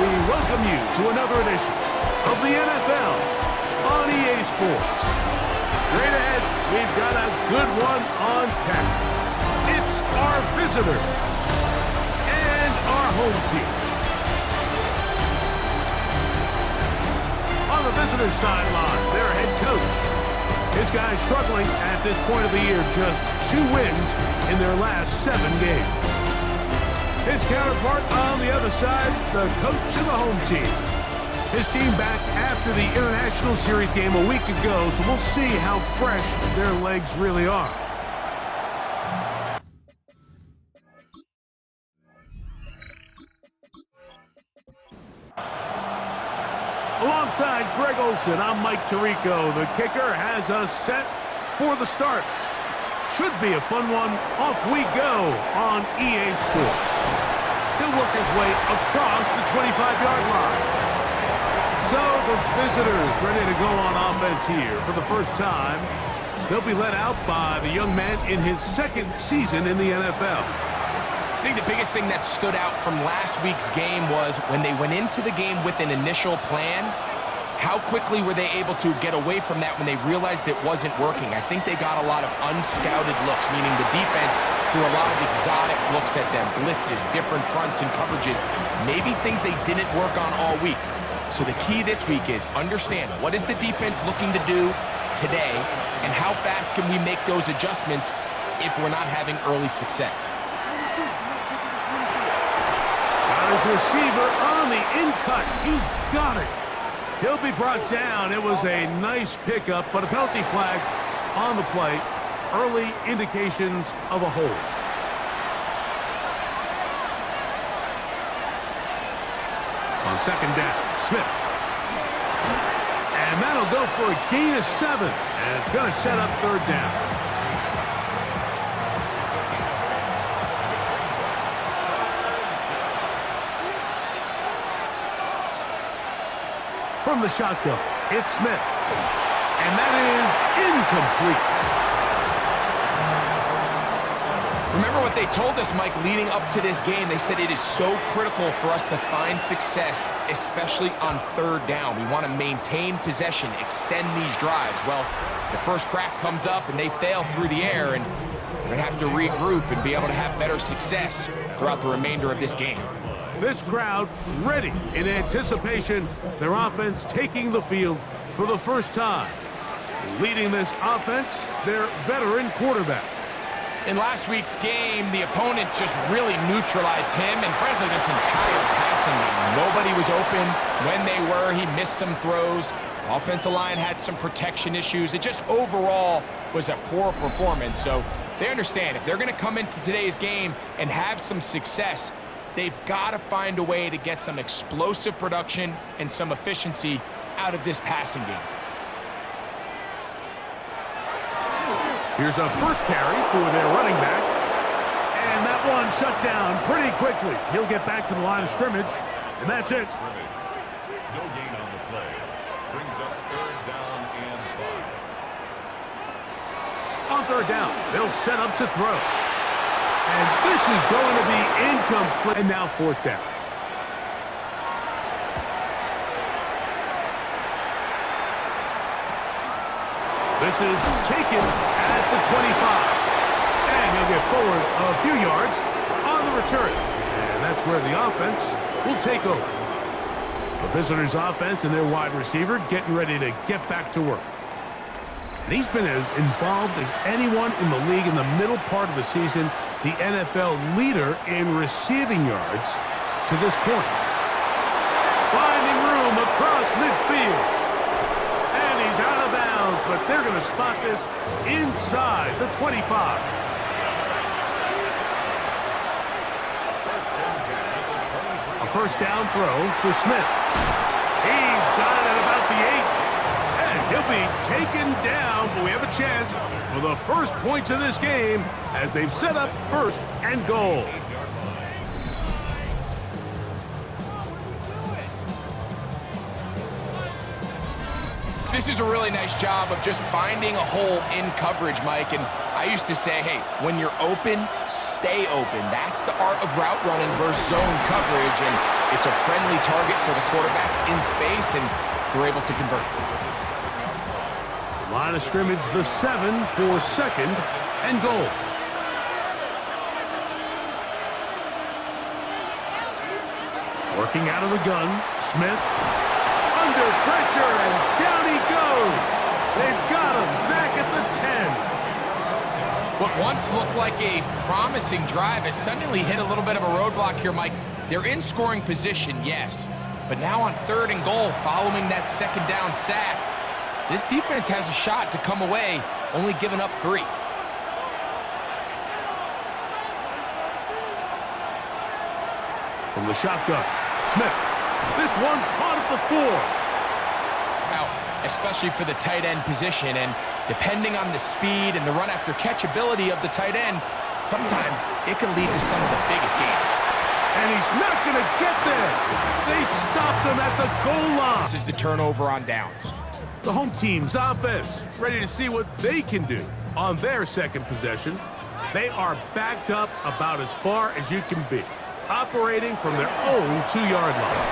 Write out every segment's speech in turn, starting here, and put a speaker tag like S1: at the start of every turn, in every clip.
S1: we welcome you to another edition of the NFL on EA Sports. Straight ahead, we've got a good one on tap. It's our visitors and our home team. On the visitors' sideline, their head coach. This guy's struggling at this point of the year, just 2 wins in their last 7 games. His counterpart on the other side, the coach of the home team. His team back after the International Series game a week ago, so we'll see how fresh their legs really are. Alongside Greg Olsen, I'm Mike Tirico. The kicker has us set for the start. Should be a fun one. Off we go on EA Sports. He'll work his way across the 25-yard line. So the visitors ready to go on offense here for the first time. They'll be led out by the young man in his 2nd season in the NFL.
S2: I think the biggest thing that stood out from last week's game was when they went into the game with an initial plan, how quickly were they able to get away from that when they realized it wasn't working? I think they got a lot of unscouted looks, meaning the defense threw a lot of exotic looks at them, blitzes, different fronts and coverages, maybe things they didn't work on all week. So the key this week is understand what is the defense looking to do today and how fast can we make those adjustments if we're not having early success.
S1: His receiver on the in-cut. He's got it. He'll be brought down. It was a nice pickup, but a penalty flag on the play. Early indications of a hold. On 2nd down, Smith. And that'll go for a gain of 7. And it's going to set up 3rd down. From the shotgun, it's Smith. And that is incomplete.
S2: Remember what they told us, Mike, leading up to this game. They said it is so critical for us to find success, especially on 3rd down. We want to maintain possession, extend these drives. Well, the first crack comes up and they fail through the air, and we're going to have to regroup and be able to have better success throughout the remainder of this game.
S1: This crowd ready in anticipation, their offense taking the field for the first time. Leading this offense, their veteran quarterback.
S2: In last week's game, the opponent just really neutralized him and frankly this entire passing game. Nobody was open. When they were, he missed some throws. Offensive line had some protection issues. It just overall was a poor performance. So they understand if they're going to come into today's game and have some success, they've got to find a way to get some explosive production and some efficiency out of this passing game.
S1: Here's a first carry for their running back. And that one shut down pretty quickly. He'll get back to the line of scrimmage, and that's it.
S3: No gain on the play. Brings up 3rd down and 5.
S1: On 3rd down, they'll set up to throw. And this is going to be incomplete. And now 4th down. This is taken at the 25. And he'll get forward a few yards on the return. And that's where the offense will take over. The visitors' offense and their wide receiver getting ready to get back to work. And he's been as involved as anyone in the league in the middle part of the season. The NFL leader in receiving yards to this point. Finding room across midfield. And he's out of bounds, but they're going to spot this inside the 25. A first down throw for Smith. He's got it at about the 8. And he'll be taken down, but we have a chance for the first points of this game as they've set up 1st and goal.
S2: This is a really nice job of just finding a hole in coverage, Mike, and I I used to say, hey, when you're open, stay open. That's the art of route running versus zone coverage, and it's a friendly target for the quarterback in space, and they're able to convert.
S1: Line of scrimmage, the 7 for second and goal. Working out of the gun, Smith under pressure, and down he goes. They've got him back at the 10.
S2: What once looked like a promising drive has suddenly hit a little bit of a roadblock here, Mike. They're in scoring position, yes, but now on 3rd and goal, following that 2nd down sack, this defense has a shot to come away, only giving up 3.
S1: From the shotgun, Smith. This one caught at the 4.
S2: Especially for the tight end position, and depending on the speed and the run after catch ability of the tight end, sometimes it can lead to some of the biggest gains.
S1: And he's not going to get there. They stopped him at the goal line.
S2: This is the turnover on downs.
S1: The home team's offense ready to see what they can do on their 2nd possession. They are backed up about as far as you can be, operating from their own 2-yard line.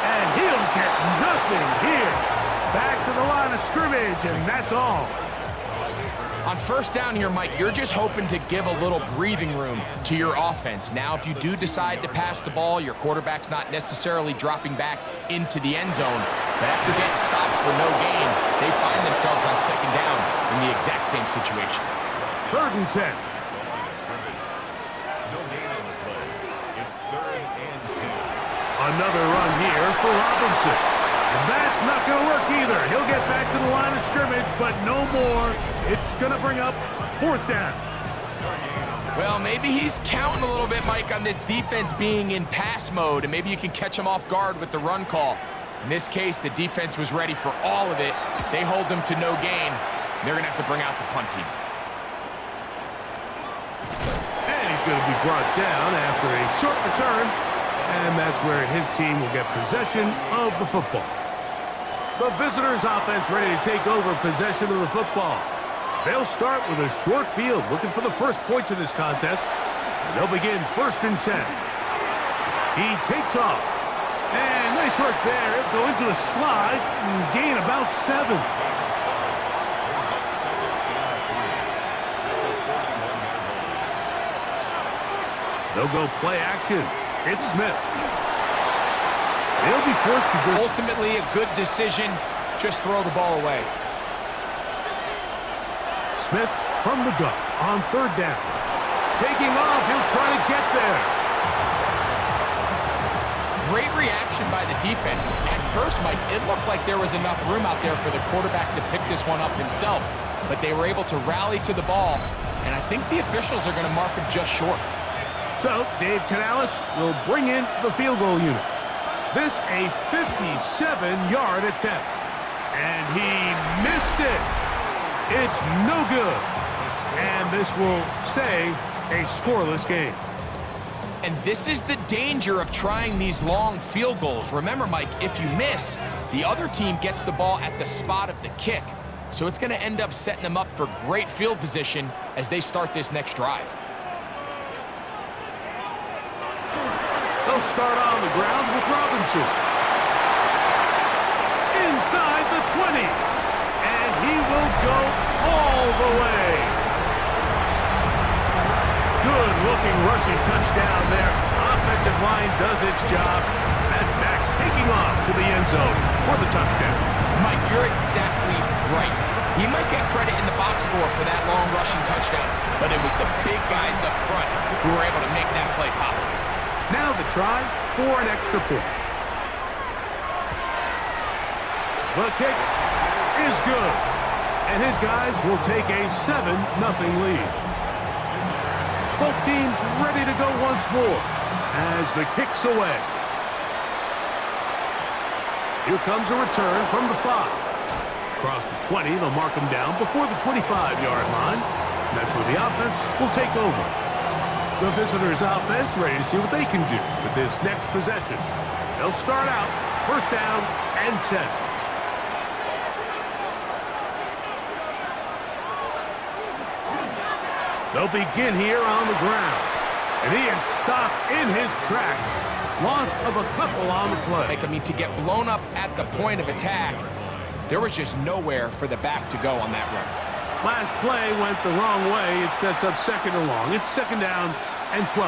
S1: And he'll get nothing here. Back to the line of scrimmage, and that's all.
S2: On 1st down here, Mike, you're just hoping to give a little breathing room to your offense. Now, if you do decide to pass the ball, your quarterback's not necessarily dropping back into the end zone. But after getting stopped for no gain, they find themselves on 2nd down in the exact same situation.
S1: 3rd and 10.
S3: No gain on the play. It's 3rd and 10.
S1: Another run here for Robinson. And that's not going to work either. He'll get back to the line of scrimmage, but no more. It's going to bring up 4th down.
S2: Well, maybe he's counting a little bit, Mike, on this defense being in pass mode, and maybe you can catch him off guard with the run call. In this case, the defense was ready for all of it. They hold him to no gain. They're going to have to bring out the punt team.
S1: And he's going to be brought down after a short return, and that's where his team will get possession of the football. The visitors' offense ready to take over possession of the football. They'll start with a short field, looking for the first points in this contest. And they'll begin 1st and 10. He takes off. And nice work there. Go into a slide and gain about 7. They'll go play action. It's Smith. He'll be forced to do.
S2: Ultimately, a good decision. Just throw the ball away.
S1: Smith from the gun on 3rd down. Taking off, he'll try to get there.
S2: Great reaction by the defense. At first, Mike, it looked like there was enough room out there for the quarterback to pick this one up himself. But they were able to rally to the ball, and I think the officials are going to mark him just short.
S1: So, Dave Canales will bring in the field goal unit. This a 57-yard attempt. And he missed it. It's no good. And this will stay a scoreless game.
S2: And this is the danger of trying these long field goals. Remember, Mike, if you miss, the other team gets the ball at the spot of the kick. So it's going to end up setting them up for great field position as they start this next drive.
S1: They'll start on the ground with Robinson. Inside the 20. And he will go all the way. Good-looking rushing touchdown there. Offensive line does its job. And back taking off to the end zone for the touchdown.
S2: Mike, you're exactly right. He might get credit in the box score for that long rushing touchdown, but it was the big guys up front who were able to make that play possible.
S1: Now the try for an extra point. The kick is good. And his guys will take a 7-0 lead. Both teams ready to go once more as the kick's away. Here comes a return from the 5. Across the 20, they'll mark him down before the 25-yard line. That's where the offense will take over. The visitors' offense ready to see what they can do with this next possession. They'll start out 1st down and 10. They'll begin here on the ground. And he is stopped in his tracks. Loss of a couple on the play.
S2: I mean, to get blown up at the point of attack, there was just nowhere for the back to go on that run.
S1: Last play went the wrong way. It sets up second and long. It's second down and 12.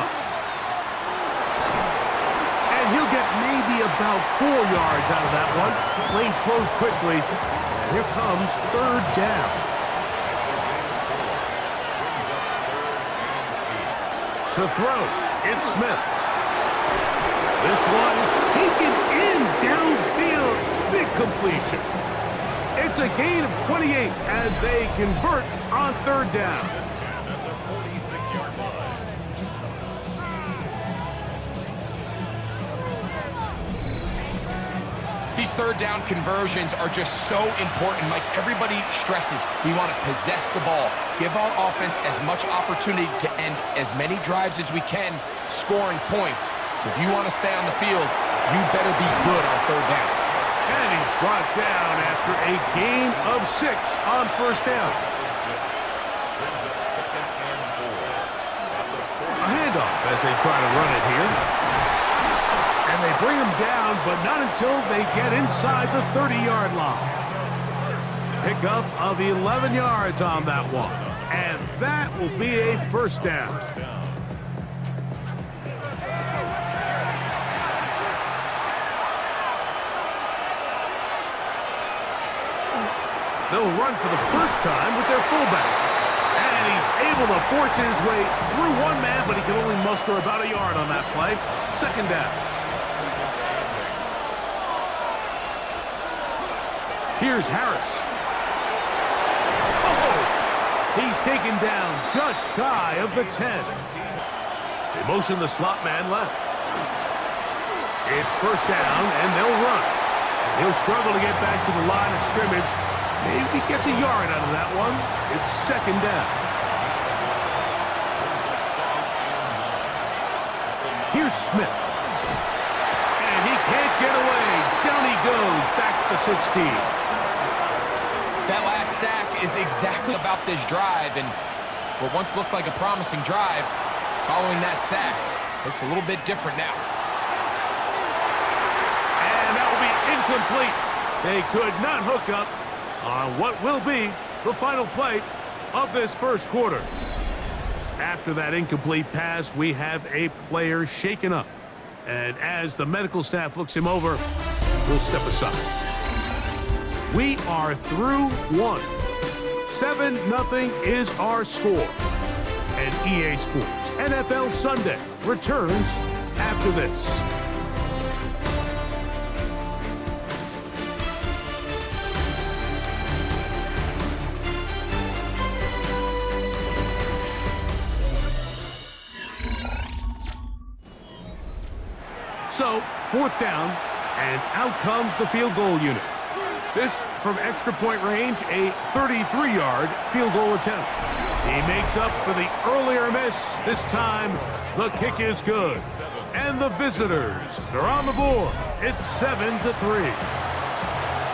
S1: And he'll get maybe about 4 yards out of that one. Lane closed quickly. Here comes third down. To throw, it's Smith. This one is taken in downfield. Big completion. It's a gain of 28 as they convert on third down.
S3: At the 46-yard line.
S2: These third down conversions are just so important. Like everybody stresses, we want to possess the ball, give our offense as much opportunity to end as many drives as we can, scoring points. So if you want to stay on the field, you better be good on third down.
S1: And he's brought down after a gain of 6 on first down.
S3: Brings up second and 4.
S1: A handoff as they try to run it here. And they bring him down, but not until they get inside the 30-yard line. Pickup of 11 yards on that one. And that will be a first down. They'll run for the first time with their fullback. And he's able to force his way through one man, but he can only muster about a yard on that play. Second down. Here's Harris. Oh! He's taken down just shy of the 10. They motion the slot man left. It's first down, and they'll run. He'll struggle to get back to the line of scrimmage. Maybe gets a yard out of that one. It's second down. Here's Smith. And he can't get away. Down he goes, back to the 16.
S2: That last sack is exactly about this drive, and what once looked like a promising drive, following that sack, looks a little bit different now.
S1: And that will be incomplete. They could not hook up on what will be the final play of this first quarter. After that incomplete pass, we have a player shaken up. And as the medical staff looks him over, we'll step aside. We are through one. 7-0 is our score. And EA Sports NFL Sunday returns after this. So, fourth down, and out comes the field goal unit. This from extra point range, a 33-yard field goal attempt. He makes up for the earlier miss. This time, the kick is good. And the visitors are on the board. It's 7-3.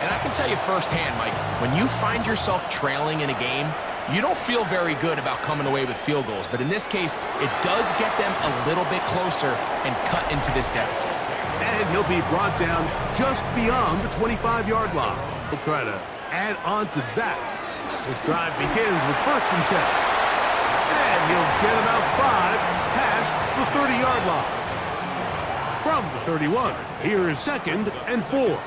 S2: And I can tell you firsthand, Mike, when you find yourself trailing in a game, you don't feel very good about coming away with field goals. But in this case, it does get them a little bit closer and cut into this deficit.
S1: And he'll be brought down just beyond the 25-yard line. He'll try to add on to that. This drive begins with first and 10. And he'll get about 5 past the 30-yard line. From the 31, here is second and 4.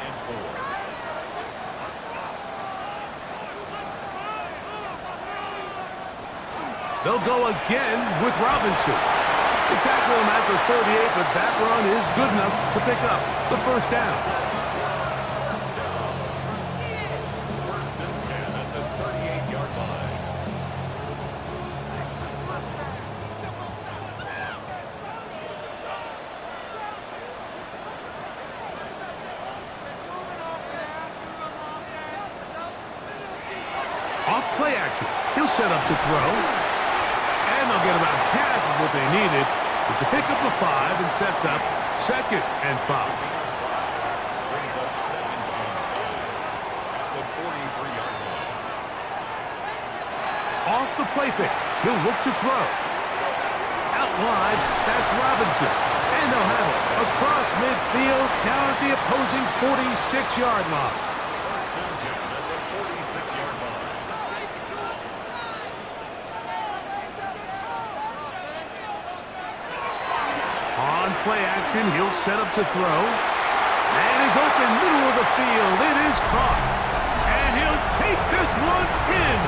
S1: They'll go again with Robinson. They tackle him at the 38, but that run is good enough to pick up the first down.
S3: First and 10 at the 38-yard line.
S1: Off play action. He'll set up to throw. And they'll get about half of what they needed. It's a pickup of 5 and sets up second and 5.
S3: Brings up second and 5 at the 43-yard line.
S1: Off the play fake. He'll look to throw. Out wide, that's Robinson. And they'll have it across midfield, down at the opposing 46-yard line.
S3: First and 10 at the 46-yard line.
S1: On play action, he'll set up to throw. And is open, middle of the field. It is caught. And he'll take this one in.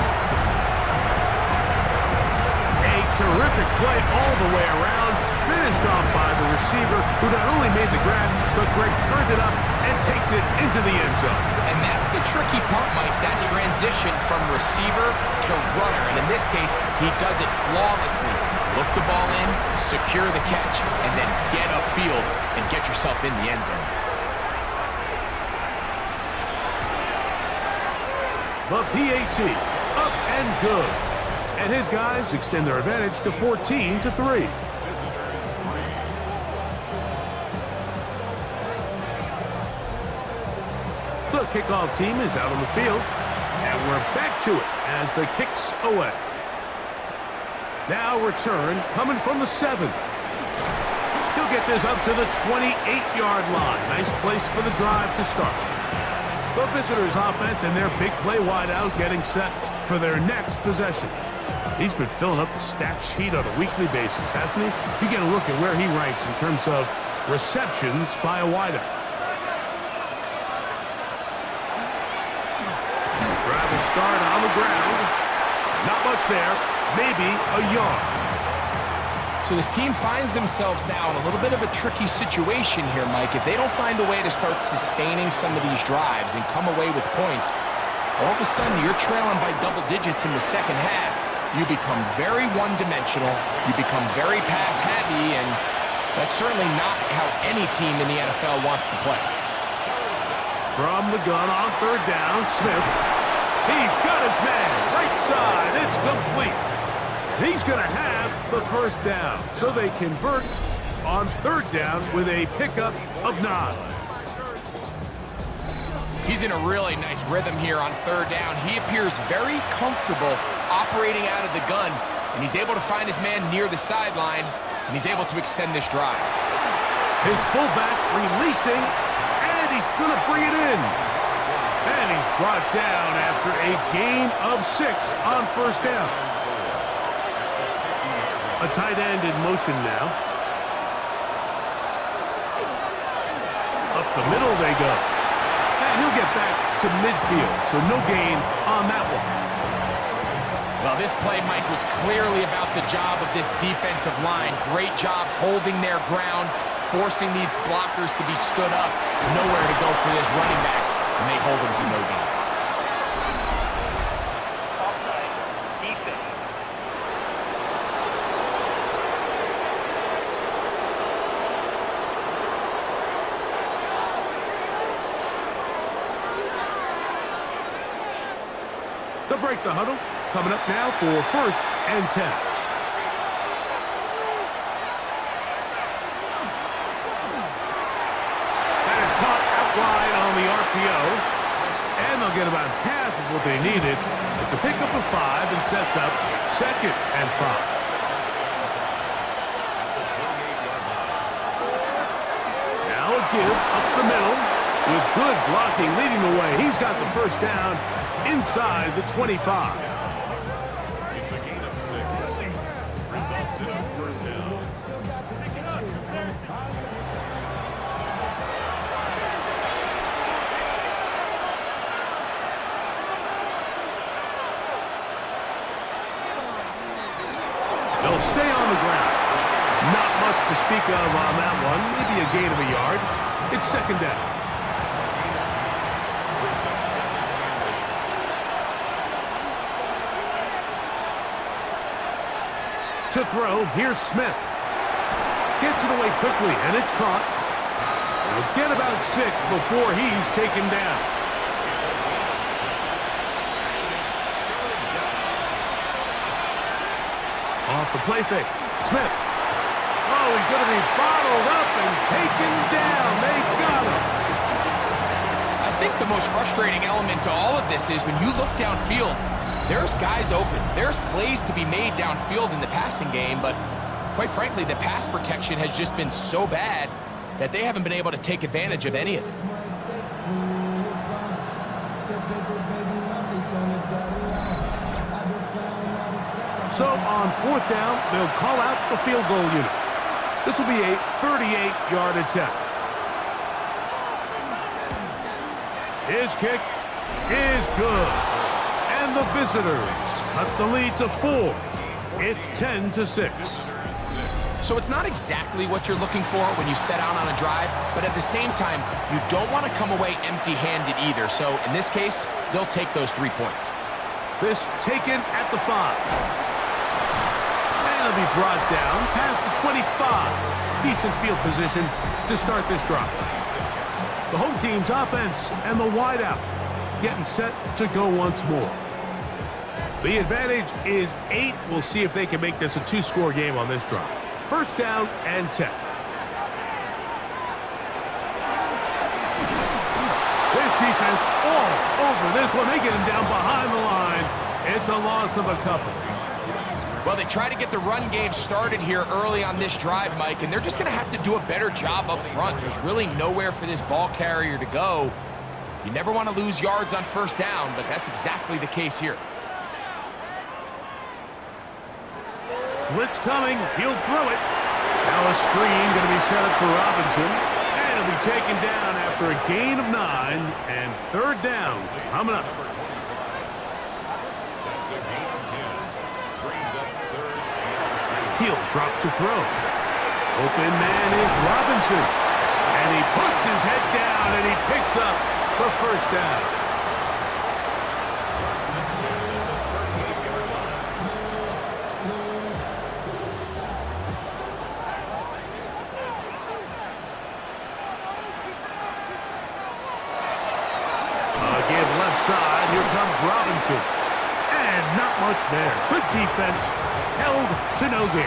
S1: A terrific play all the way around. Finished off by the receiver, who not only made the grab, but Greg turned it up and takes it into the end zone.
S2: And that's the tricky part, Mike, that transition from receiver to runner. And in this case, he does it flawlessly. Look the ball in, secure the catch, and then get upfield and get yourself in the end zone.
S1: The PAT, up and good. And his guys extend their advantage to 14-3. The kickoff team is out on the field, and we're back to it as the kick's away. Now return coming from the 7. He'll get this up to the 28-yard line. Nice place for the drive to start. The visitors' offense and their big play wideout getting set for their next possession. He's been filling up the stat sheet on a weekly basis, hasn't he? You get a look at where he ranks in terms of receptions by a wideout. Drive will start on the ground. Not much there. Maybe a yard.
S2: So this team finds themselves now in a little bit of a tricky situation here, Mike. If they don't find a way to start sustaining some of these drives and come away with points, all of a sudden you're trailing by double digits in the second half. You become very one-dimensional. You become very pass-heavy, and that's certainly not how any team in the NFL wants to play.
S1: From the gun on third down, Smith. He's got his man. Right side. It's complete. He's going to have the first down. So they convert on third down with a pickup of 9.
S2: He's in a really nice rhythm here on third down. He appears very comfortable operating out of the gun, and he's able to find his man near the sideline, and he's able to extend this drive.
S1: His fullback releasing, and he's going to bring it in. And he's brought down after a gain of 6 on first down. A tight end in motion now. Up the middle they go. And he'll get back to midfield, so no gain on that one.
S2: Well, this play, Mike, was clearly about the job of this defensive line. Great job holding their ground, forcing these blockers to be stood up. Nowhere to go for this running back, and they hold him to no gain.
S1: They'll break the huddle. Coming up now for first and 10. That is caught out wide on the RPO. And they'll get about half of what they needed. It's a pickup of 5 and sets up second and 5. Now a give up the middle with good blocking leading the way. He's got the first down inside the 25.
S3: It's a gain of 6. Results in a first down.
S1: They'll stay on the ground. Not much to speak of on that one. Maybe a gain of a yard. It's second down. To throw, here's Smith. Gets it away quickly, and it's caught. He'll get about 6 before he's taken down. Off the play fake. Smith. Oh, he's going to be bottled up and taken down. They got him.
S2: I think the most frustrating element to all of this is when you look downfield, There's guys open. There's plays to be made downfield in the passing game, but quite frankly, the pass protection has just been so bad that they haven't been able to take advantage of any of it.
S1: So on 4th down, they'll call out the field goal unit. This will be a 38-yard attempt. His kick is good. And the visitors cut the lead to 4. It's 10-6.
S2: So it's not exactly what you're looking for when you set out on a drive, but at the same time, you don't want to come away empty-handed either. So in this case, they'll take those 3 points.
S1: This taken at the 5. And it'll be brought down past the 25. Decent field position to start this drive. The home team's offense and the wideout getting set to go once more. The advantage is 8. We'll see if they can make this a 2-score game on this drive. 1st down and 10. This defense all over this one. They get him down behind the line. It's a loss of a couple.
S2: Well, they try to get the run game started here early on this drive, Mike, and they're just going to have to do a better job up front. There's really nowhere for this ball carrier to go. You never want to lose yards on 1st down, but that's exactly the case here.
S1: Blitz coming. He'll throw it. Now a screen going to be set up for Robinson. And he'll be taken down after a gain of 9. And 3rd down coming up.
S3: That's a gain of 10. Brings up 3rd and 10.
S1: He'll drop to throw. Open man is Robinson. And he puts his head down and he picks up the 1st down. Side, here comes Robinson. And not much there. Good defense. Held to no gain.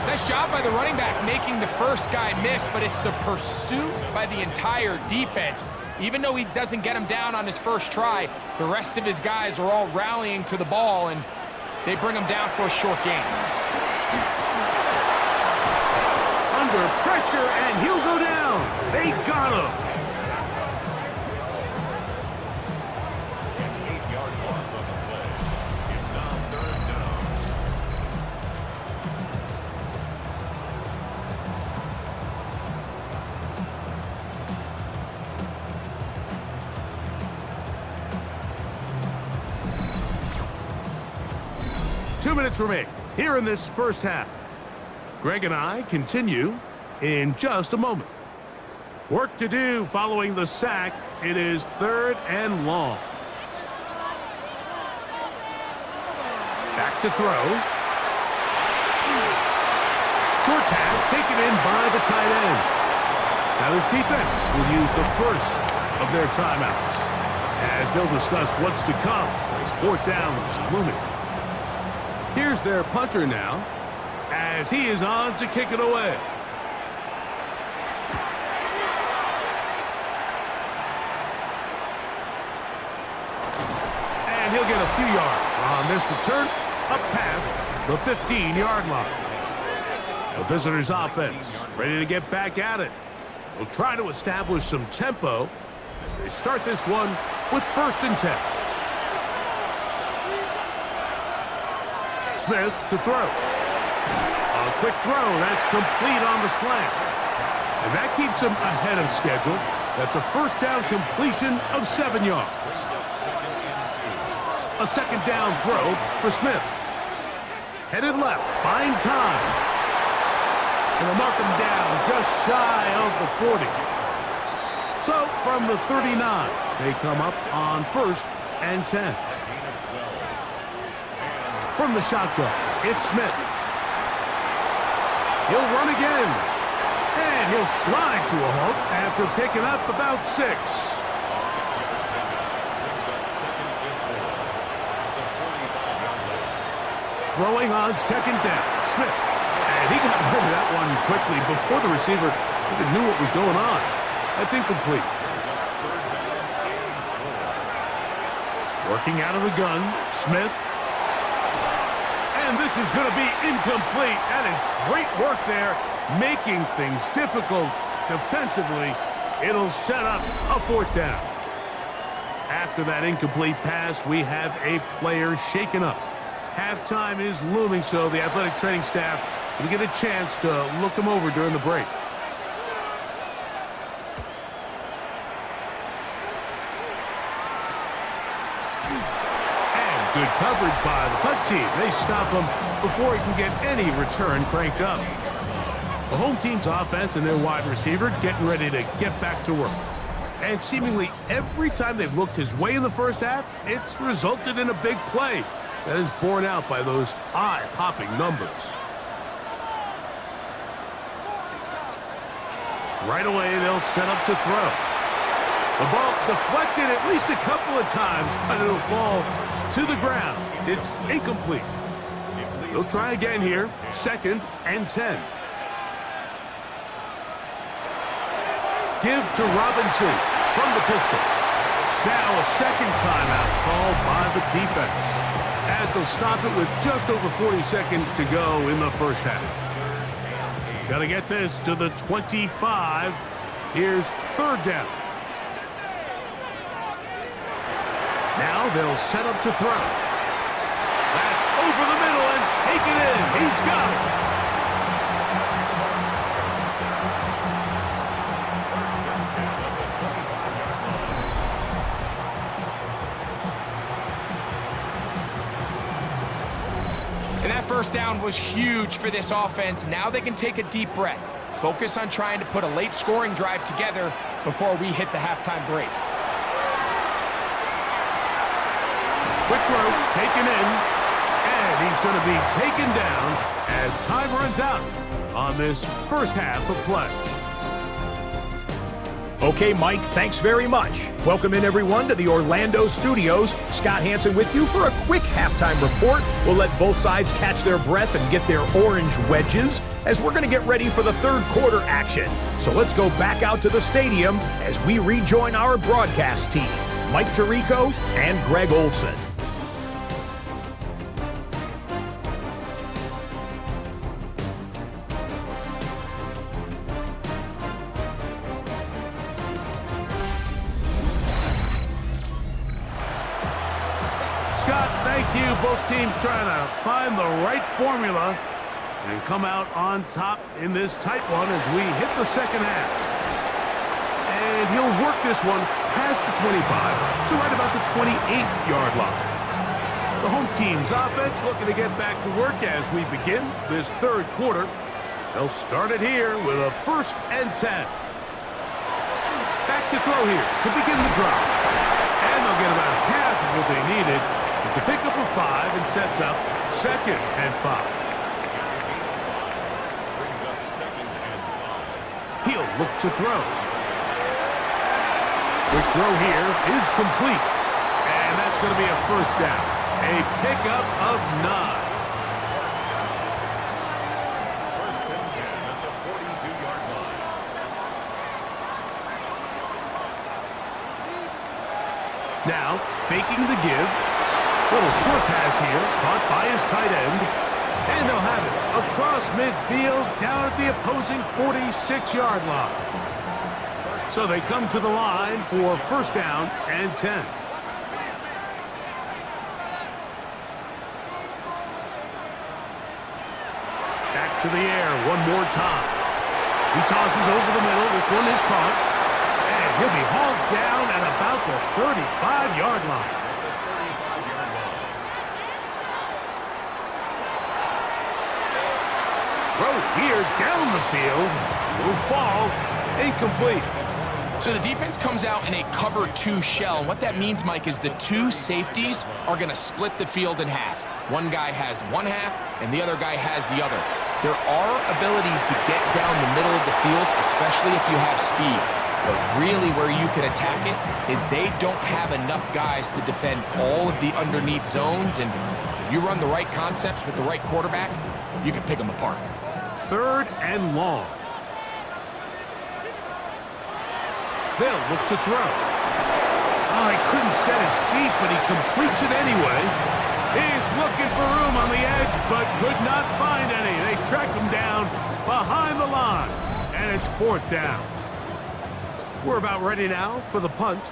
S2: Nice job by the running back making the first guy miss, but it's the pursuit by the entire defense. Even though he doesn't get him down on his first try, the rest of his guys are all rallying to the ball, and they bring him down for a short gain.
S1: Under pressure, and he'll go down. They got him.
S3: 8-yard loss on the play. It's now 3rd down.
S1: Two minutes remain here in this 1st half. Greg and I continue in just a moment. Work to do following the sack. It is 3rd and long. Back to throw. Short pass taken in by the tight end. Now this defense will use the first of their timeouts as they'll discuss what's to come as 4th down is looming. Here's their punter now as he is on to kick it away. And he'll get a few yards on this return up past the 15-yard line. The visitors' offense ready to get back at it. They'll try to establish some tempo as they start this one with 1st and 10. Smith to throw. A quick throw. That's complete on the slant. And that keeps him ahead of schedule. That's a 1st down completion of 7 yards. A 2nd down throw for Smith. Headed left, buying time. And they'll mark him down just shy of the 40. So from the 39, they come up on 1st and 10. From the shotgun, it's Smith. He'll run again. And he'll slide to a halt after picking up about 6. Throwing on 2nd down, Smith. And he got rid of that one quickly before the receiver even knew what was going on. That's incomplete. Working out of the gun, Smith. And this is going to be incomplete. That is great work there, making things difficult defensively. It'll set up a fourth down. After that incomplete pass, we have a player shaken up. Halftime is looming, so the athletic training staff will get a chance to look him over during the break. And good coverage by the punt team. They stop him before he can get any return cranked up. The home team's offense and their wide receiver getting ready to get back to work. And seemingly every time they've looked his way in the first half, it's resulted in a big play that is borne out by those eye-popping numbers. Right away, they'll set up to throw. The ball deflected at least a couple of times, but it'll fall to the ground. It's incomplete. They'll try again here, 2nd and 10. Give to Robinson from the pistol. Now a second timeout called by the defense, as they'll stop it with just over 40 seconds to go in the first half. Got to get this to the 25. Here's 3rd down. Now they'll set up to throw. That's over the middle and take it in. He's got it.
S2: And that first down was huge for this offense. Now they can take a deep breath. Focus on trying to put a late scoring drive together before we hit the halftime break.
S1: Quick throw, taken in, and he's going to be taken down as time runs out on this first half of play.
S4: Okay, Mike, thanks very much. Welcome in, everyone, to the Orlando studios. Scott Hansen with you for a quick halftime report. We'll let both sides catch their breath and get their orange wedges as we're going to get ready for the third quarter action. So let's go back out to the stadium as we rejoin our broadcast team, Mike Tirico and Greg Olson.
S1: Scott, thank you. Both teams trying to find the right formula and come out on top in this tight one as we hit the second half. And he'll work this one past the 25 to right about the 28-yard line. The home team's offense looking to get back to work as we begin this third quarter. They'll start it here with a 1st and 10. Back to throw here to begin the drive. And they'll get about half of what they needed. It's a pickup of 5 and sets up 2nd and 5.
S3: Brings up 2nd and 5.
S1: He'll look to throw. Quick throw here is complete. And that's going to be a 1st down. A pickup of 9.
S3: 1st and 10 at the 42-yard line.
S1: Now, faking the give. Little short pass here, caught by his tight end. And they'll have it across midfield, down at the opposing 46-yard line. So they come to the line for 1st down and 10. Back to the air one more time. He tosses over the middle. This one is caught. And he'll be hauled down at about the 35-yard line. Throw here down the field. Will fall. Incomplete.
S2: So the defense comes out in a cover 2 shell. And what that means, Mike, is the 2 safeties are going to split the field in half. One guy has one half, and the other guy has the other. There are abilities to get down the middle of the field, especially if you have speed. But really where you can attack it is they don't have enough guys to defend all of the underneath zones. And if you run the right concepts with the right quarterback, you can pick them apart.
S1: 3rd and long. They'll look to throw. Oh, he couldn't set his feet, but he completes it anyway. He's looking for room on the edge, but could not find any. They track him down behind the line, and it's 4th down. We're about ready now for the punt,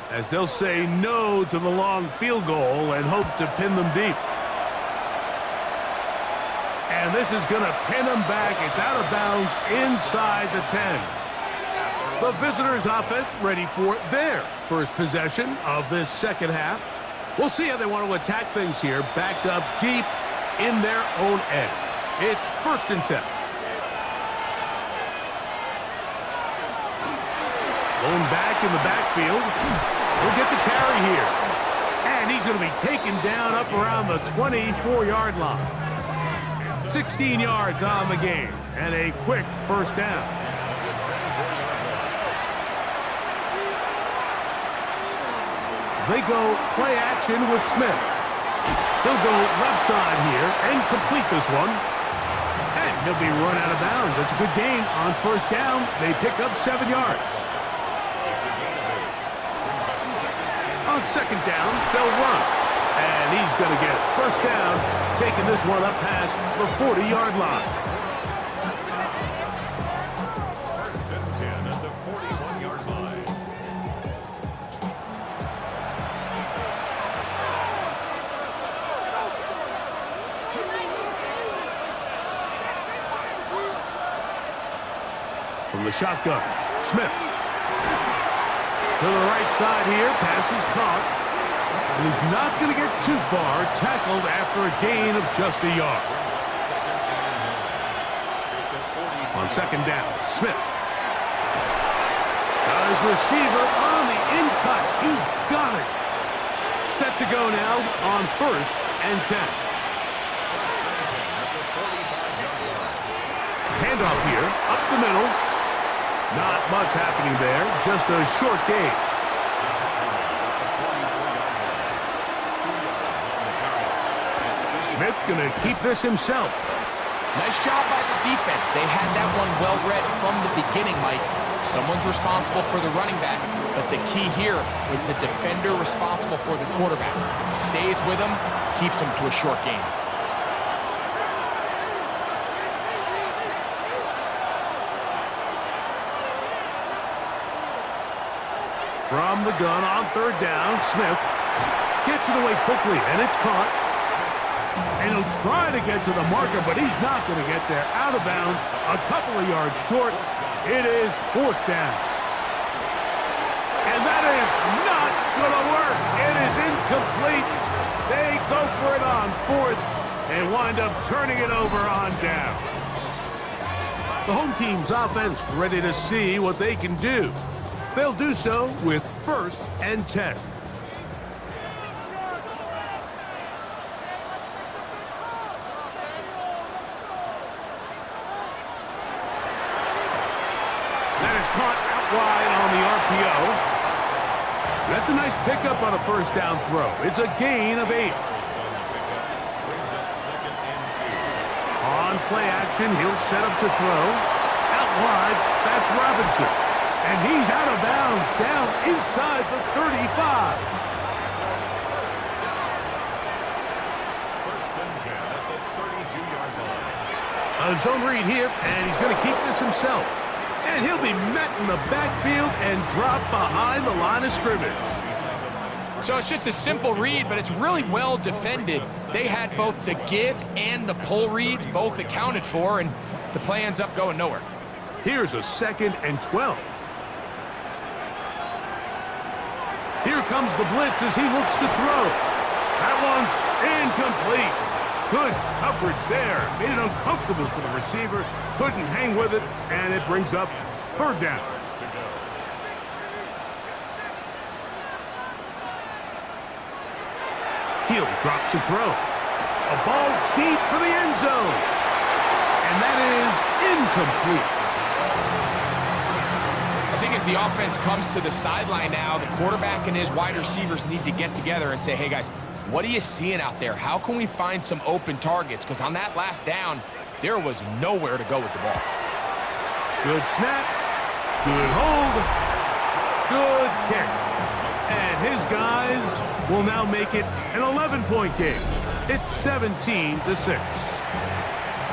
S1: as they'll say no to the long field goal and hope to pin them deep. And this is going to pin them back. It's out of bounds inside the 10. The visitors' offense ready for their first possession of this second half. We'll see how they want to attack things here, backed up deep in their own end. It's 1st and 10. Going back in the backfield. He'll get the carry here. And he's going to be taken down up around the 24-yard line. 16 yards on the game, and a quick 1st down. They go play action with Smith. He'll go left side here and complete this one. And he'll be run out of bounds. It's a good gain on 1st down. They pick up 7 yards. On 2nd down, they'll run. And he's going to get it. 1st down, taking this one up past the 40-yard line.
S3: 1st and 10 at the 41-yard line.
S1: From the shotgun, Smith. To the right side here, passes Crocs. And he's not going to get too far, tackled after a gain of just a yard. On 2nd down, Smith. Got his receiver on the in-cut. He's got it. Set to go now on 1st and 10. Handoff here, up the middle. Not much happening there, just a short gain. Smith going to keep this himself.
S2: Nice job by the defense. They had that one well read from the beginning, Mike. Someone's responsible for the running back, but the key here is the defender responsible for the quarterback. Stays with him, keeps him to a short gain.
S1: From the gun on 3rd down, Smith gets it away quickly, and it's caught. And he'll try to get to the marker, but he's not going to get there. Out of bounds, a couple of yards short. It is 4th down. And that is not going to work. It is incomplete. They go for it on 4th and wind up turning it over on down. The home team's offense ready to see what they can do. They'll do so with 1st and 10. That is caught out wide on the RPO. That's a nice pickup on a 1st down throw. It's a gain of 8. On play action, he'll set up to throw. Out wide, that's Robinson. And he's out of bounds, down inside the 35.
S3: 1st and 10 at the 32-yard line.
S1: A zone read here, and he's going to keep this himself. And he'll be met in the backfield and dropped behind the line of scrimmage.
S2: So it's just a simple read, but it's really well defended. They had both the give and the pull reads both accounted for, and the play ends up going nowhere.
S1: Here's a 2nd and 12. Here comes the blitz as he looks to throw. That one's incomplete. Good coverage there. Made it uncomfortable for the receiver. Couldn't hang with it, and it brings up 3rd down. He'll drop to throw. A ball deep for the end zone. And that is incomplete.
S2: I think as the offense comes to the sideline now, the quarterback and his wide receivers need to get together and say, hey, guys, what are you seeing out there? How can we find some open targets? Because on that last down, there was nowhere to go with the ball.
S1: Good snap. Good hold. Good kick. And his guys will now make it an 11-point game. It's 17-6.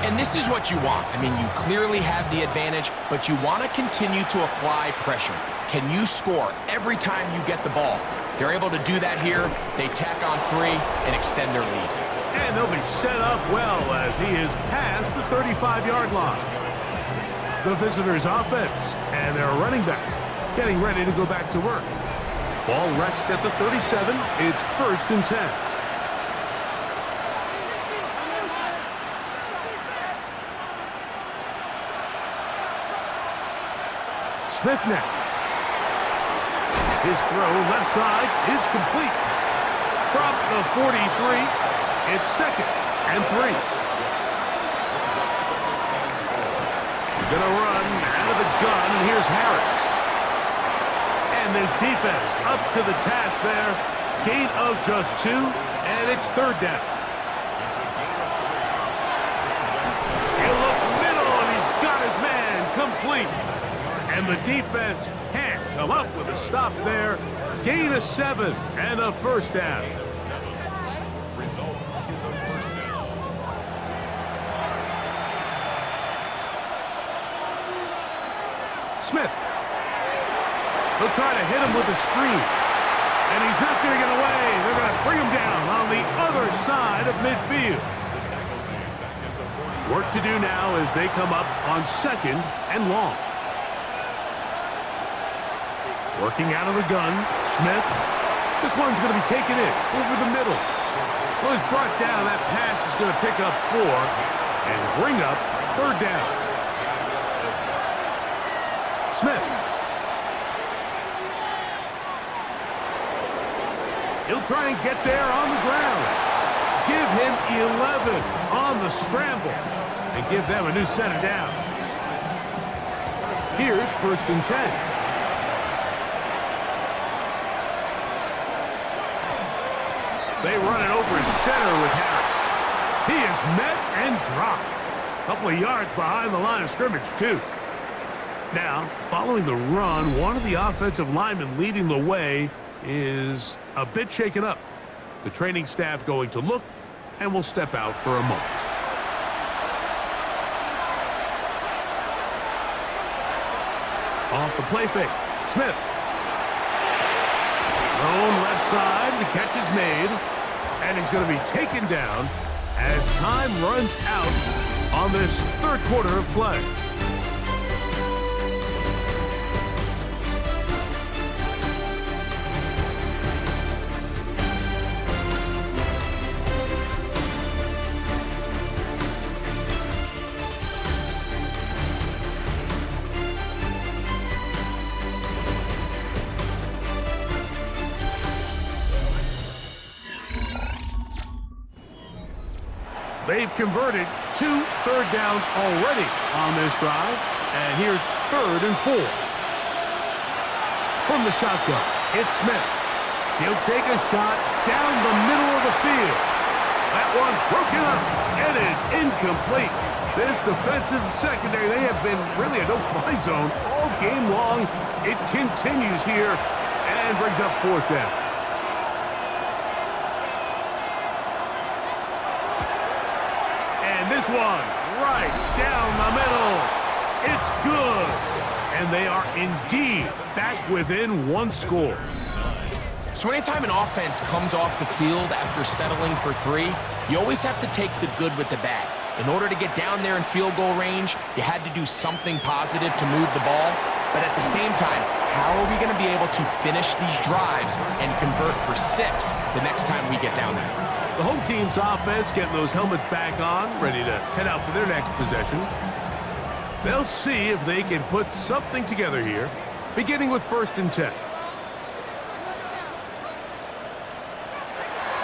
S2: And this is what you want. I mean, you clearly have the advantage, but you want to continue to apply pressure. Can you score every time you get the ball? They're able to do that here. They tack on 3 and extend their lead.
S1: And they'll be set up well as he is past the 35-yard line. The visitors' offense and their running back getting ready to go back to work. Ball rests at the 37. It's 1st and 10. Smith now. His throw left side is complete. From the 43, it's 2nd and 3. Gonna run out of the gun, and here's Harris. And this defense up to the task there. Gain of just 2, and it's 3rd down. He'll look middle, and he's got his man complete. And the defense can't come up with a stop there. Gain of 7 and a 1st down.
S3: Result is a 1st down.
S1: Smith. He'll try to hit him with a screen. And he's not going to get away. They're going to bring him down on the other side of midfield. Work to do now as they come up on 2nd and long. Working out of the gun, Smith. This one's going to be taken in over the middle. Well, he's brought down. That pass is going to pick up 4 and bring up 3rd down. Smith. He'll try and get there on the ground. Give him 11 on the scramble and give them a new set of downs. Here's 1st and 10. They run it over center with Harris. He is met and dropped. A couple of yards behind the line of scrimmage, too. Now, following the run, one of the offensive linemen leading the way is a bit shaken up. The training staff going to look and will step out for a moment. Off the play fake, Smith. Thrown left side, the catch is made, and he's going to be taken down as time runs out on this 3rd quarter of play. They've converted 2 third downs already on this drive. And here's 3rd and 4. From the shotgun, it's Smith. He'll take a shot down the middle of the field. That one broken up. It is incomplete. This defensive secondary, they have been really a no-fly zone all game long. It continues here and brings up 4th down. This one right down the middle. It's good. And they are indeed back within 1 score.
S2: So anytime an offense comes off the field after settling for 3, you always have to take the good with the bad. In order to get down there in field goal range, you had to do something positive to move the ball. But at the same time, how are we going to be able to finish these drives and convert for 6 the next time we get down there?
S1: The home team's offense getting those helmets back on, ready to head out for their next possession. They'll see if they can put something together here, beginning with 1st and 10.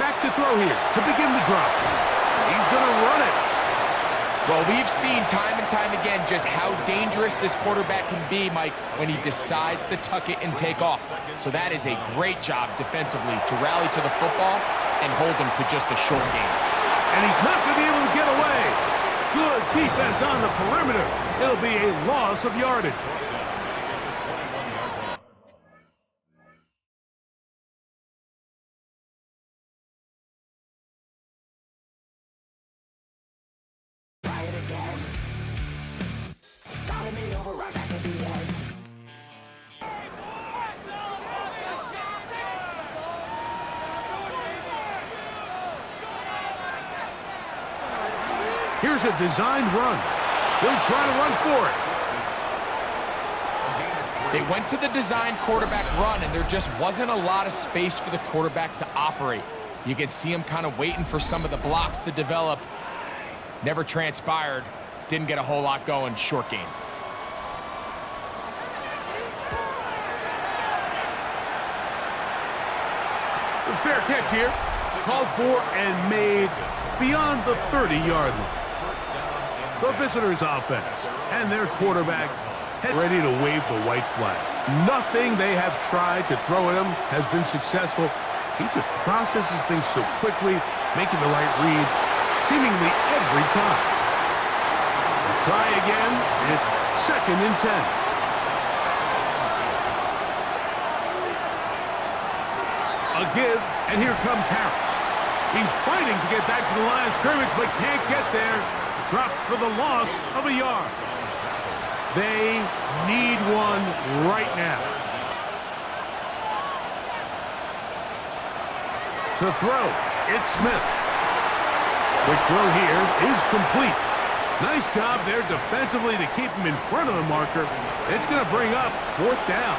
S1: Back to throw here to begin the drive. He's going to run it.
S2: Well, we've seen time and time again just how dangerous this quarterback can be, Mike, when he decides to tuck it and take off. So that is a great job defensively to rally to the football and hold him to just a short game.
S1: And he's not going to be able to get away. Good defense on the perimeter. It'll be a loss of yardage. Here's a designed run. He'll try to run for it.
S2: They went to the designed quarterback run, and there just wasn't a lot of space for the quarterback to operate. You can see him kind of waiting for some of the blocks to develop. Never transpired. Didn't get a whole lot going. Short game.
S1: The fair catch here. Called for and made beyond the 30-yard line. The visitors' offense and their quarterback ready to wave the white flag. Nothing they have tried to throw at him has been successful. He just processes things so quickly, making the right read seemingly every time. They'll try again. It's 2nd and 10. A give, and here comes Harris. He's fighting to get back to the line of scrimmage, but can't get there. Dropped for the loss of a yard. They need one right now. To throw, it's Smith. The throw here is complete. Nice job there defensively to keep him in front of the marker. It's going to bring up 4th down.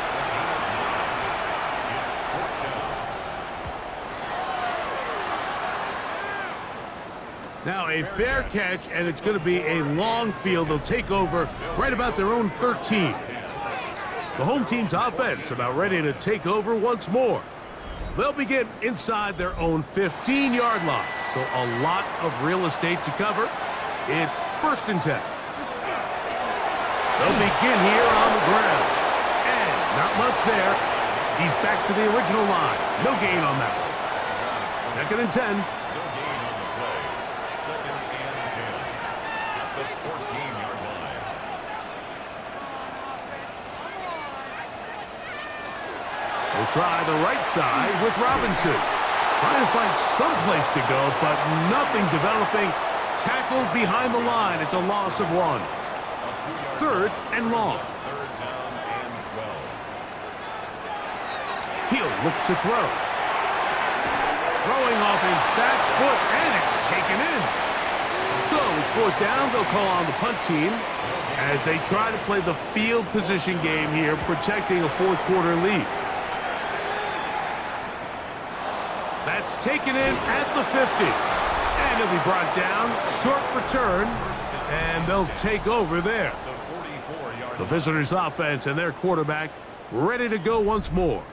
S1: Now a fair catch, and it's going to be a long field. They'll take over right about their own 13. The home team's offense about ready to take over once more. They'll begin inside their own 15-yard line, so a lot of real estate to cover. It's 1st and 10. They'll begin here on the ground, and not much there. He's back to the original line. No gain on that one. 2nd and 10. We'll try the right side with Robinson. Trying to find some place to go, but nothing developing. Tackled behind the line. It's a loss of 1. 3rd and long. He'll look to throw. Throwing off his back foot, and it's taken in. So it's 4th down. They'll call on the punt team as they try to play the field position game here, protecting a 4th quarter lead. That's taken in at the 50. And he'll be brought down. Short return. And they'll take over there. The visitors' offense and their quarterback ready to go once more.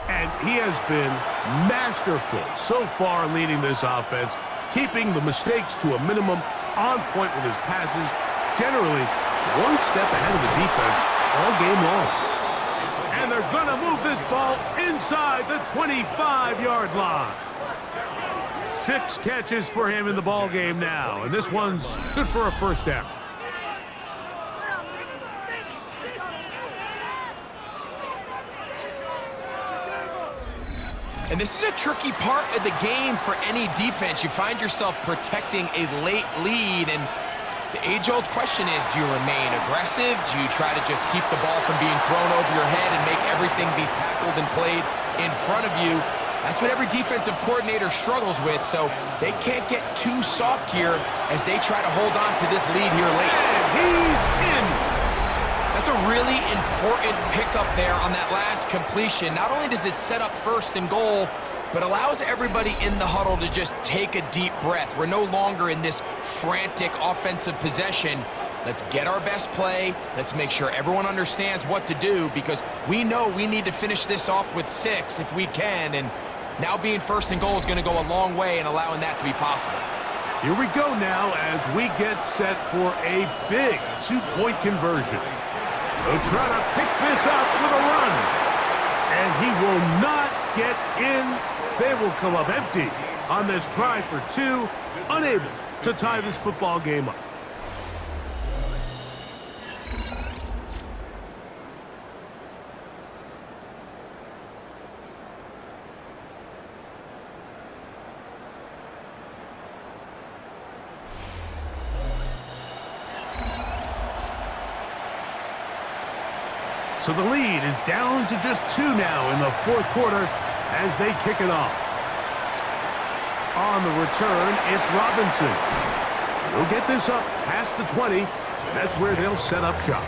S1: And he has been masterful so far leading this offense, keeping the mistakes to a minimum, on point with his passes, generally one step ahead of the defense all game long. And they're going to move this ball inside the 25-yard line. 6 catches for him in the ball game now, and this one's good for a 1st down.
S2: And this is a tricky part of the game for any defense. You find yourself protecting a late lead, and the age-old question is, do you remain aggressive? Do you try to just keep the ball from being thrown over your head and make everything be tackled and played in front of you? That's what every defensive coordinator struggles with, so they can't get too soft here as they try to hold on to this lead here late.
S1: And he's in.
S2: That's a really important pickup there on that last completion. Not only does it set up 1st and goal, but allows everybody in the huddle to just take a deep breath. We're no longer in this frantic offensive possession. Let's get our best play. Let's make sure everyone understands what to do, because we know we need to finish this off with 6 if we can, and now being 1st and goal is going to go a long way in allowing that to be possible.
S1: Here we go now as we get set for a big 2-point conversion. They'll try to pick this up with a run, and he will not get in. They will come up empty on this try for 2, unable to tie this football game up. So the lead is down to just 2 now in the fourth quarter as they kick it off. On the return, it's Robinson. He'll get this up past the 20, and that's where they'll set up shop.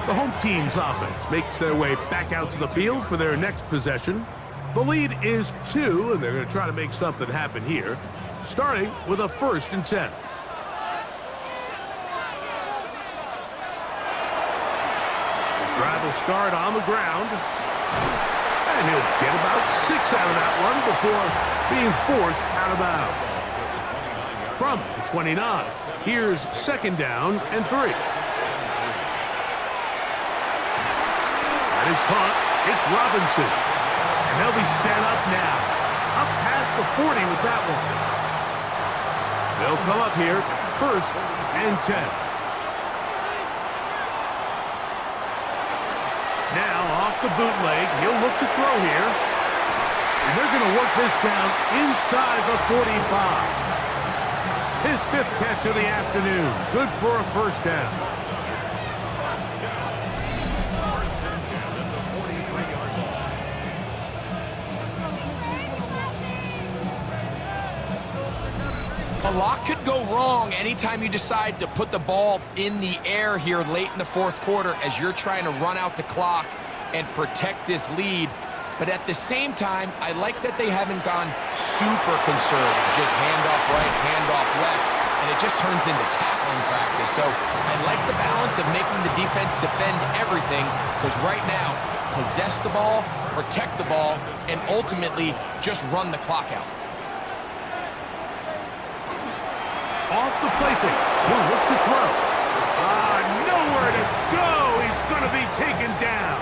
S1: The home team's offense makes their way back out to the field for their next possession. The lead is 2, and they're going to try to make something happen here, starting with a 1st and 10. His drive will start on the ground, and he'll get about 6 out of that one before being forced out of bounds. From the 29, here's 2nd down and 3. That is caught. It's Robinson. And they'll be set up now. Up past the 40 with that one. They'll come up here, 1st and 10. Now off the bootleg, he'll look to throw here. And they're going to work this down inside the 45. His 5th catch of the afternoon. Good for a 1st down.
S2: A lot could go wrong anytime you decide to put the ball in the air here late in the fourth quarter as you're trying to run out the clock and protect this lead. But at the same time, I like that they haven't gone super conservative. Just handoff right, handoff left, and it just turns into tackling practice. So I like the balance of making the defense defend everything, because right now, possess the ball, protect the ball, and ultimately just run the clock out.
S1: Off the play fake. He'll look to throw. Nowhere to go. He's going to be taken down.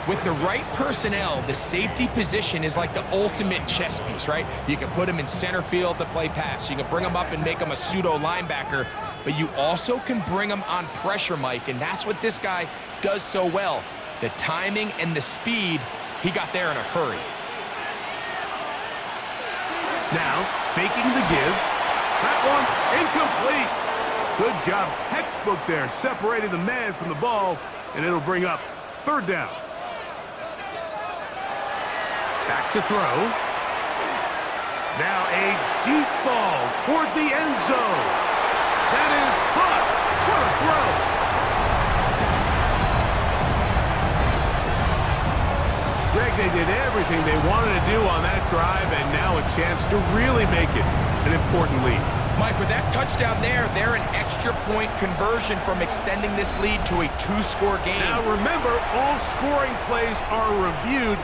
S2: With the right personnel, the safety position is like the ultimate chess piece, right? You can put him in center field to play pass. You can bring him up and make him a pseudo linebacker, but you also can bring him on pressure, Mike, and that's what this guy does so well. The timing and the speed, he got there in a hurry.
S1: Now, faking the give. That one incomplete. Good job, textbook there, separating the man from the ball, and it'll bring up 3rd down. Back to throw. Now a deep ball toward the end zone. That is caught. What a throw. Greg, they did everything they wanted to do on that drive, and now a chance to really make it an important lead.
S2: Mike, with that touchdown there, they're an extra point conversion from extending this lead to a 2-score game.
S1: Now remember, all scoring plays are reviewed.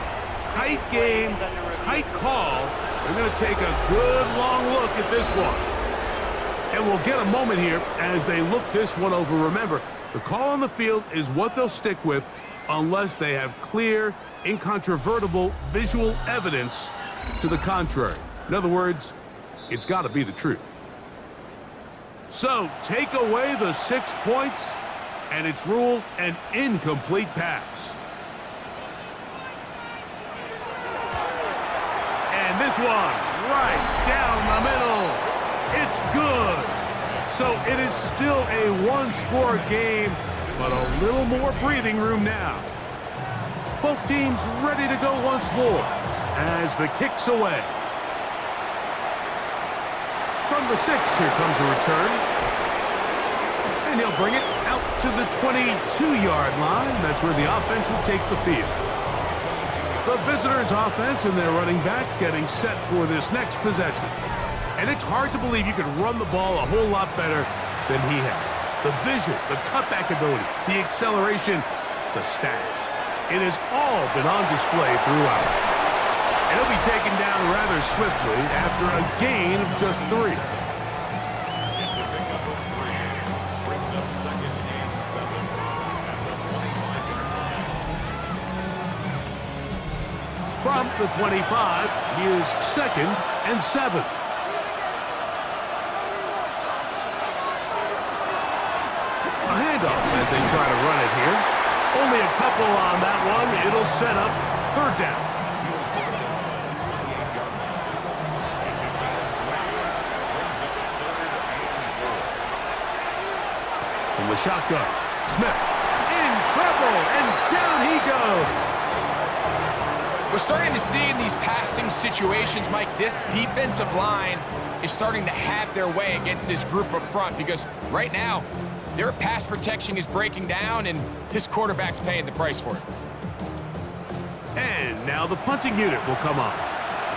S1: Tight game, tight call. They're going to take a good long look at this one. And we'll get a moment here as they look this one over. Remember, the call on the field is what they'll stick with unless they have clear, incontrovertible visual evidence to the contrary. In other words, it's got to be the truth. So, take away the 6 points, and it's ruled an incomplete pass. And this one, right down the middle. It's good. So, it is still a 1-score game, but a little more breathing room now. Both teams ready to go once more as the kick's away. From the 6, here comes a return. And he'll bring it out to the 22-yard line. That's where the offense will take the field. The visitors' offense and their running back getting set for this next possession. And it's hard to believe you can run the ball a whole lot better than he has. The vision, the cutback ability, the acceleration, the stats. It has all been on display throughout. And he'll be taken down rather swiftly after a gain of just 3.
S3: It's a pickup of 3. Brings up 2nd and 7 at the 25-yard line.
S1: From the 25, here's 2nd and 7. A handoff as they try to run it here. Only a couple on that one. It'll set up 3rd down. From the shotgun, Smith in treble, and down he goes.
S2: We're starting to see in these passing situations, Mike, this defensive line is starting to have their way against this group up front because right now, their pass protection is breaking down, and this quarterback's paying the price for it.
S1: And now the punting unit will come on.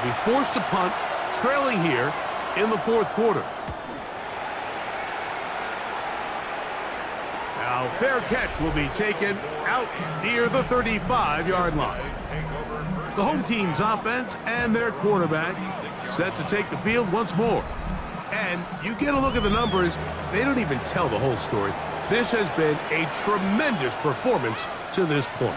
S1: They'll be forced to punt, trailing here in the fourth quarter. Now, fair catch will be taken out near the 35-yard line. The home team's offense and their quarterback set to take the field once more. And you get a look at the numbers, they don't even tell the whole story. This has been a tremendous performance to this point.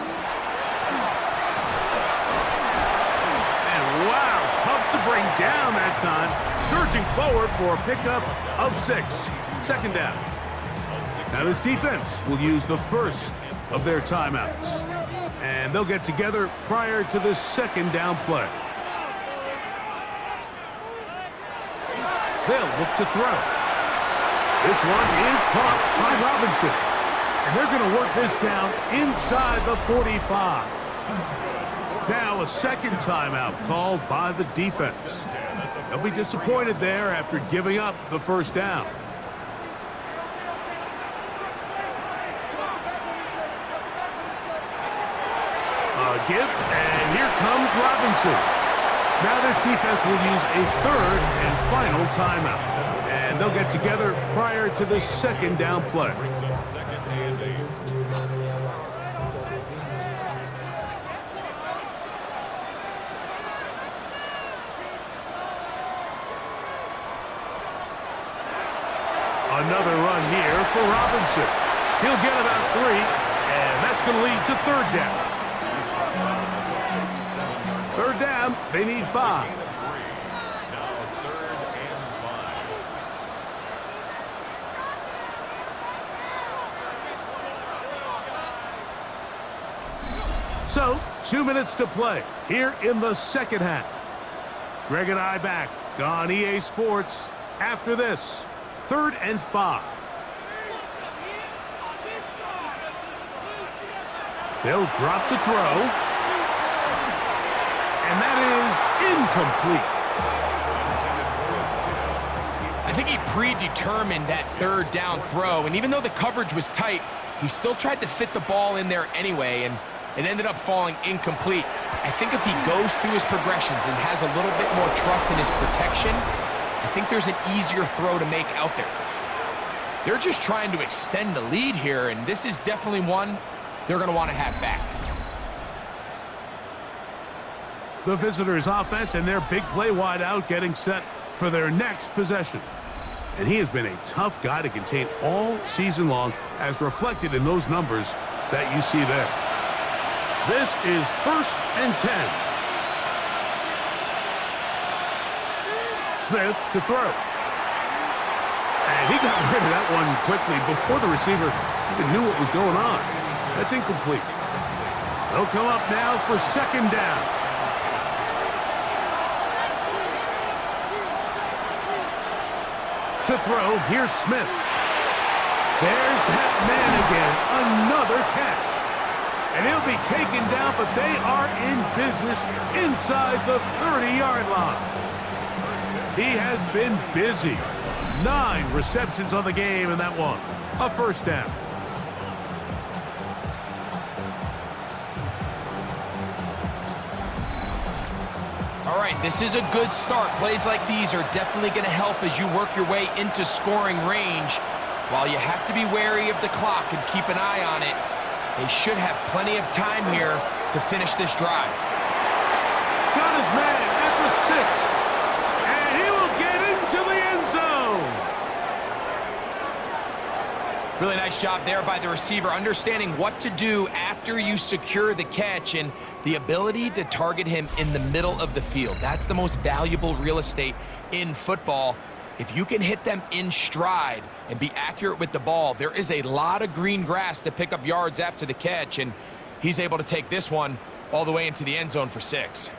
S1: And wow, tough to bring down that time. Surging forward for a pickup of 6. Second down. Now this defense will use the first of their timeouts. And they'll get together prior to the second down play. They'll look to throw. This one is caught by Robinson. And they're going to work this down inside the 45. Now a second timeout called by the defense. They'll be disappointed there after giving up the first down. A give, and here comes Robinson. Now this defense will use a third and final timeout. And they'll get together prior to the second down play. Another run here for Robinson. He'll get about 3, and that's going to lead to third down. Third down, they need 5. So, 2 minutes to play here in the second half. Greg and I back on EA Sports after this. 3rd and 5. They'll drop to throw. And that is incomplete.
S2: I think he predetermined that third down throw, and even though the coverage was tight, he still tried to fit the ball in there anyway, and it ended up falling incomplete. I think if he goes through his progressions and has a little bit more trust in his protection, I think there's an easier throw to make out there. They're just trying to extend the lead here, and this is definitely one they're going to want to have back.
S1: The visitors' offense and their big play wide out getting set for their next possession. And he has been a tough guy to contain all season long, as reflected in those numbers that you see there. This is 1st and 10. Smith to throw. And he got rid of that one quickly before the receiver even knew what was going on. That's incomplete. They'll come up now for second down. To throw, here's Smith. There's that man again, another catch. And he'll be taken down, but they are in business inside the 30-yard line. He has been busy. 9 receptions on the game in that one. A first down.
S2: All right, this is a good start. Plays like these are definitely going to help as you work your way into scoring range. While you have to be wary of the clock and keep an eye on it, they should have plenty of time here to finish this drive.
S1: Got his man at the 6, and he will get into the end zone.
S2: Really nice job there by the receiver, understanding what to do after you secure the catch and the ability to target him in the middle of the field. That's the most valuable real estate in football. If you can hit them in stride and be accurate with the ball, there is a lot of green grass to pick up yards after the catch, and he's able to take this one all the way into the end zone for 6.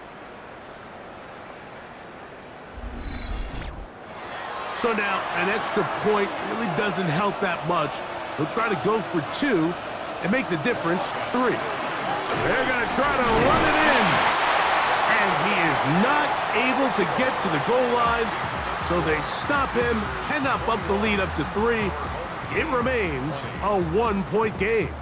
S1: So now an extra point really doesn't help that much. He'll try to go for 2, and make the difference 3. They're going to try to run it in. And he is not able to get to the goal line, so they stop him, cannot bump the lead up to 3. It remains a 1-point game.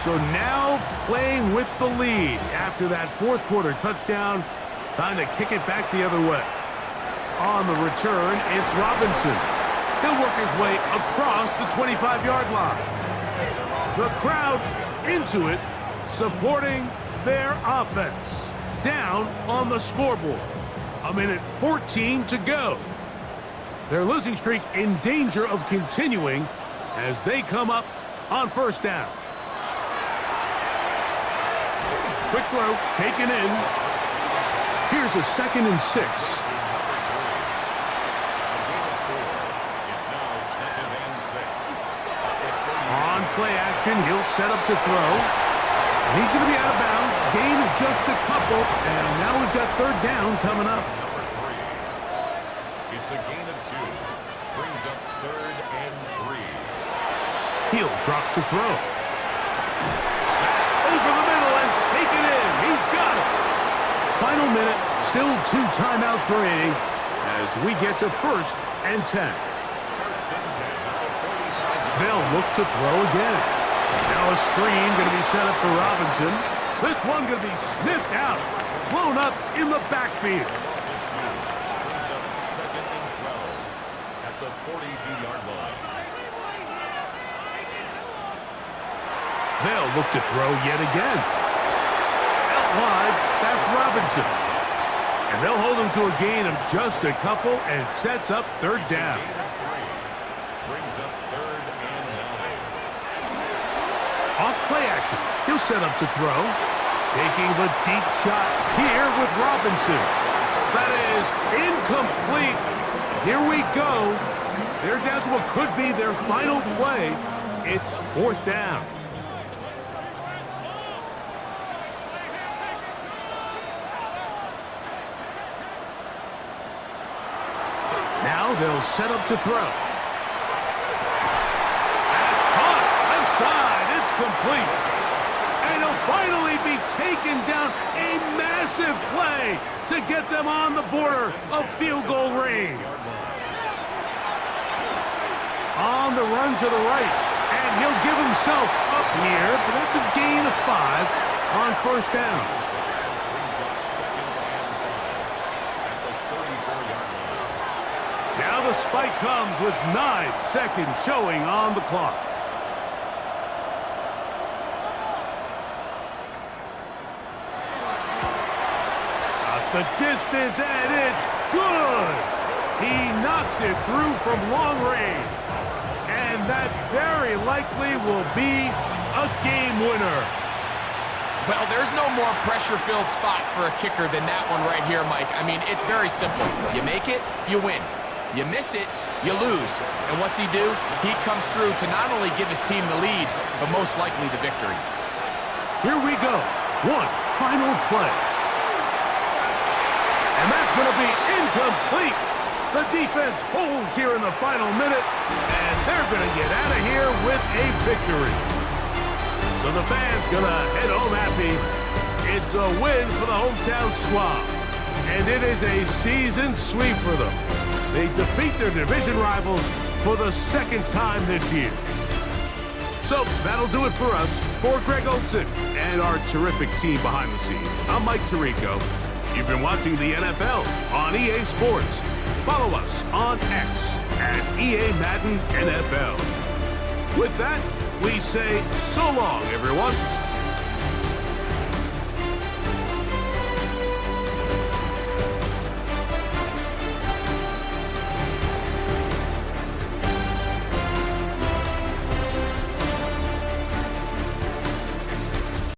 S1: So now playing with the lead after that fourth quarter touchdown. Time to kick it back the other way. On the return, it's Robinson. He'll work his way across the 25-yard line. The crowd into it, supporting their offense. Down on the scoreboard. 1:14 to go. Their losing streak in danger of continuing as they come up on first down. Quick throw, taken in. Here's a 2nd and 6. On play action, he'll set up to throw. And he's going to be out of bounds. Gain of just a couple. And now we've got 3rd down coming up.
S3: It's a gain of 2. Brings up 3rd and 3.
S1: He'll drop to throw. Over the middle and take it in. He's got it. Final minute, still 2 timeouts remaining as we get to 1st and 10. They'll look to throw again. Now a screen going to be set up for Robinson. This one going to be sniffed out. Blown up in the backfield.
S3: Brings up 2nd and 12 at the 42-yard line.
S1: They'll look to throw yet again. Out wide, that's Robinson. And they'll hold him to a gain of just a couple and sets up 3rd down.
S3: Brings up 3rd and 9.
S1: Off play action, he'll set up to throw. Taking the deep shot here with Robinson. That is incomplete. Here we go. They're down to what could be their final play. It's 4th down. Now they'll set up to throw. That's caught. Left side. It's complete. And he'll finally be taken down. A massive play to get them on the border of field goal range. On the run to the right. And he'll give himself up here. But that's a gain of 5 on 1st down. Now the spike comes with 9 seconds showing on the clock. Got the distance, and it's good. He knocks it through from long range. And that very likely will be a game winner.
S2: Well, there's no more pressure-filled spot for a kicker than that one right here, Mike. I mean, it's very simple. You make it, you win. You miss it, you lose. And what's he do? He comes through to not only give his team the lead, but most likely the victory.
S1: Here we go. One final play. And that's going to be incomplete. The defense holds here in the final minute, and they're going to get out of here with a victory. So the fans going to head home happy. It's a win for the hometown squad, and it is a season sweep for them. They defeat their division rivals for the 2nd time this year. So that'll do it for us. For Greg Olson and our terrific team behind the scenes, I'm Mike Tirico. You've been watching the NFL on EA Sports. Follow us on X at EA Madden NFL. With that, we say so long, everyone.